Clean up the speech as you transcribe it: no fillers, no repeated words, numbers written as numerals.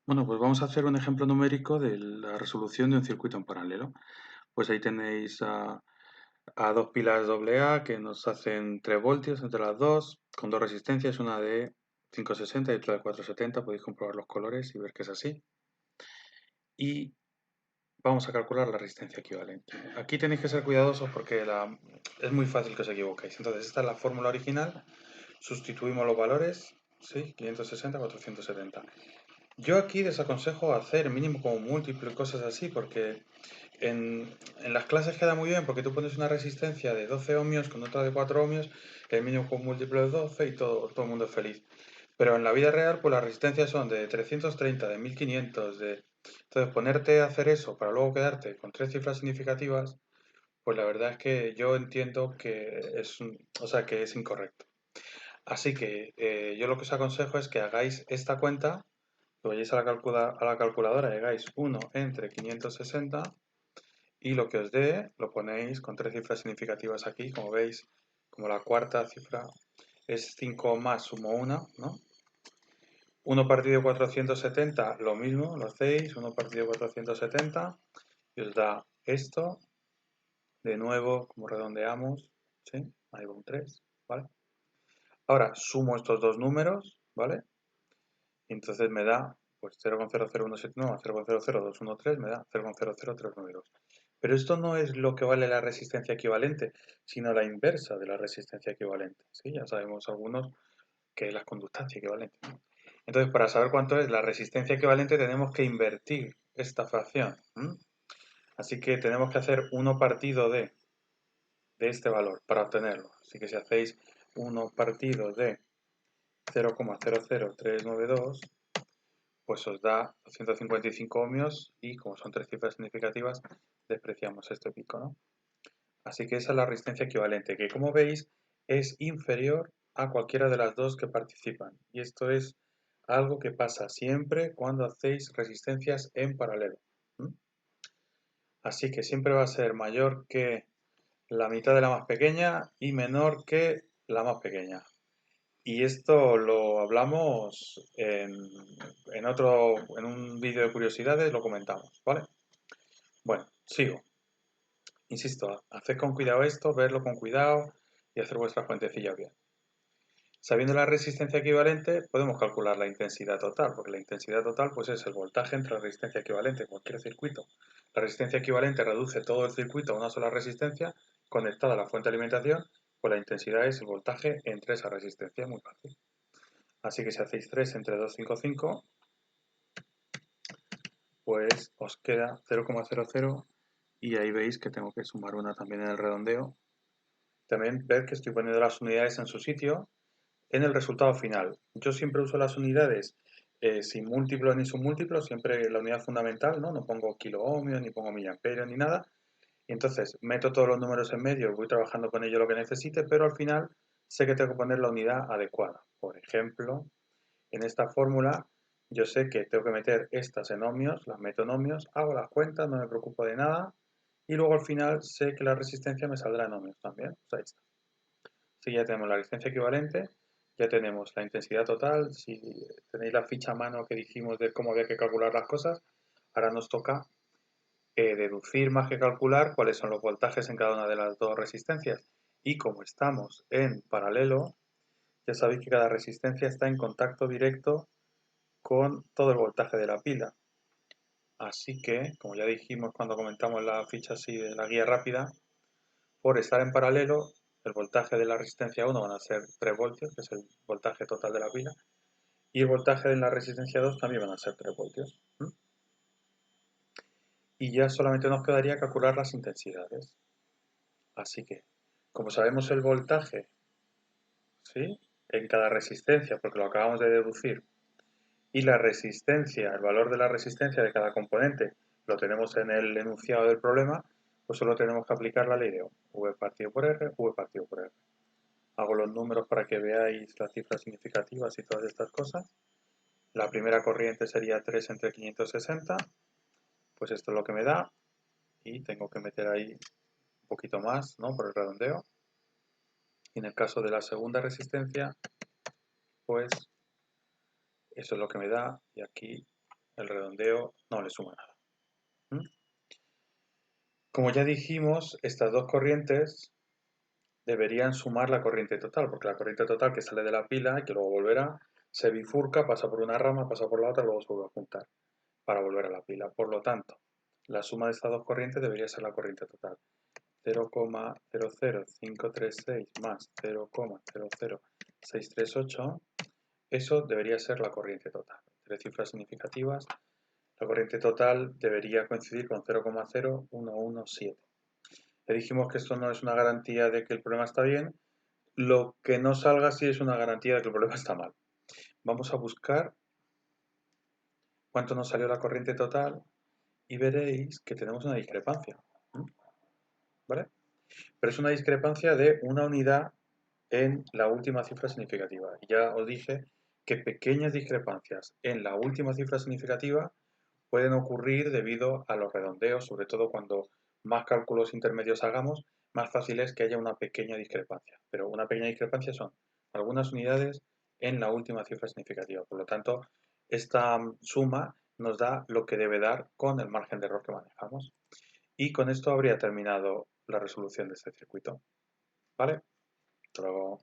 Bueno, pues vamos a hacer un ejemplo numérico de la resolución de un circuito en paralelo. Pues ahí tenéis a dos pilas AA que nos hacen 3 voltios entre las dos, con dos resistencias, una de 560 y otra de 470. Podéis comprobar los colores y ver que es así. Y vamos a calcular la resistencia equivalente. Aquí tenéis que ser cuidadosos porque es muy fácil que os equivoquéis. Entonces, esta es la fórmula original. Sustituimos los valores, ¿sí? 560, 470. Yo aquí desaconsejo hacer mínimo como múltiplo y cosas así, porque en las clases queda muy bien, porque tú pones una resistencia de 12 ohmios con otra de 4 ohmios, el mínimo con múltiplo es 12 y todo el mundo es feliz. Pero en la vida real, pues las resistencias son de 330, de 1500, de... Entonces, ponerte a hacer eso para luego quedarte con tres cifras significativas, pues la verdad es que yo entiendo que o sea, que es incorrecto. Así que yo lo que os aconsejo es que hagáis esta cuenta, que vayáis a a la calculadora y hagáis 1 entre 560 y lo que os dé lo ponéis con tres cifras significativas aquí, como veis, como la cuarta cifra es 5 más sumo 1, ¿no? 1 partido de 470, lo mismo, lo hacéis, 1 partido de 470 y os da esto, de nuevo, como redondeamos, ¿sí? Ahí va un 3, ¿vale? Ahora sumo estos dos números, ¿vale? Y entonces me da pues 0,00179 a 0,00213 me da 0,00392. Pero esto no es lo que vale la resistencia equivalente, sino la inversa de la resistencia equivalente. ¿Sí? Ya sabemos algunos que es la conductancia equivalente. Entonces, para saber cuánto es la resistencia equivalente, tenemos que invertir esta fracción. Así que tenemos que hacer 1 partido de este valor para obtenerlo. Así que si hacéis 1 partido de 0,00392, pues os da 255 ohmios y como son tres cifras significativas, despreciamos este pico, ¿no? Así que esa es la resistencia equivalente, que como veis es inferior a cualquiera de las dos que participan. Y esto es algo que pasa siempre cuando hacéis resistencias en paralelo. Así que siempre va a ser mayor que la mitad de la más pequeña y menor que la más pequeña. Y esto lo hablamos en un vídeo de curiosidades, lo comentamos, ¿vale? Bueno, sigo. Insisto, haced con cuidado esto, verlo con cuidado y hacer vuestras cuentecillas bien. Sabiendo la resistencia equivalente, podemos calcular la intensidad total, porque la intensidad total pues, es el voltaje entre la resistencia equivalente en cualquier circuito. La resistencia equivalente reduce todo el circuito a una sola resistencia conectada a la fuente de alimentación, pues la intensidad es el voltaje entre esa resistencia, muy fácil. Así que si hacéis 3 entre 255, pues os queda 0,00 y ahí veis que tengo que sumar una también en el redondeo. También ver que estoy poniendo las unidades en su sitio en el resultado final. Yo siempre uso las unidades sin múltiplos ni submúltiplos, siempre la unidad fundamental, ¿no? No pongo kilo ohmio, ni pongo miliamperios, ni nada. Y entonces meto todos los números en medio, voy trabajando con ello lo que necesite, pero al final sé que tengo que poner la unidad adecuada. Por ejemplo, en esta fórmula yo sé que tengo que meter estas en ohmios, las meto en ohmios, hago las cuentas, no me preocupo de nada y luego al final sé que la resistencia me saldrá en ohmios también. Pues ahí está. Si ya tenemos la resistencia equivalente, ya tenemos la intensidad total, si tenéis la ficha a mano que dijimos de cómo había que calcular las cosas, ahora nos toca deducir más que calcular cuáles son los voltajes en cada una de las dos resistencias. Y como estamos en paralelo, ya sabéis que cada resistencia está en contacto directo con todo el voltaje de la pila. Así que, como ya dijimos cuando comentamos la ficha así de la guía rápida, por estar en paralelo, el voltaje de la resistencia 1 van a ser 3 voltios, que es el voltaje total de la pila, y el voltaje de la resistencia 2 también van a ser 3 voltios. Y ya solamente nos quedaría calcular las intensidades. Así que, como sabemos el voltaje, ¿sí? En cada resistencia, porque lo acabamos de deducir, y la resistencia, el valor de la resistencia de cada componente, lo tenemos en el enunciado del problema, pues solo tenemos que aplicar la ley de Ohm. V partido por R, V partido por R. Hago los números para que veáis las cifras significativas y todas estas cosas. La primera corriente sería 3 entre 560, pues esto es lo que me da, y tengo que meter ahí un poquito más, ¿no? Por el redondeo. Y en el caso de la segunda resistencia, pues eso es lo que me da, y aquí el redondeo no le suma nada. ¿Mm? Como ya dijimos, estas dos corrientes deberían sumar la corriente total, porque la corriente total que sale de la pila y que luego volverá, se bifurca, pasa por una rama, pasa por la otra, luego se vuelve a juntar para volver a la pila. Por lo tanto, la suma de estas dos corrientes debería ser la corriente total. 0,00536 más 0,00638, eso debería ser la corriente total. Tres cifras significativas, la corriente total debería coincidir con 0,0117. Le dijimos que esto no es una garantía de que el problema está bien, lo que no salga sí es una garantía de que el problema está mal. Vamos a buscar cuánto nos salió la corriente total y veréis que tenemos una discrepancia. ¿Vale? Pero es una discrepancia de una unidad en la última cifra significativa. Y ya os dije que pequeñas discrepancias en la última cifra significativa pueden ocurrir debido a los redondeos, sobre todo cuando más cálculos intermedios hagamos, más fácil es que haya una pequeña discrepancia. Pero una pequeña discrepancia son algunas unidades en la última cifra significativa. Por lo tanto, esta suma nos da lo que debe dar con el margen de error que manejamos. Y con esto habría terminado la resolución de este circuito. ¿Vale? Hasta luego.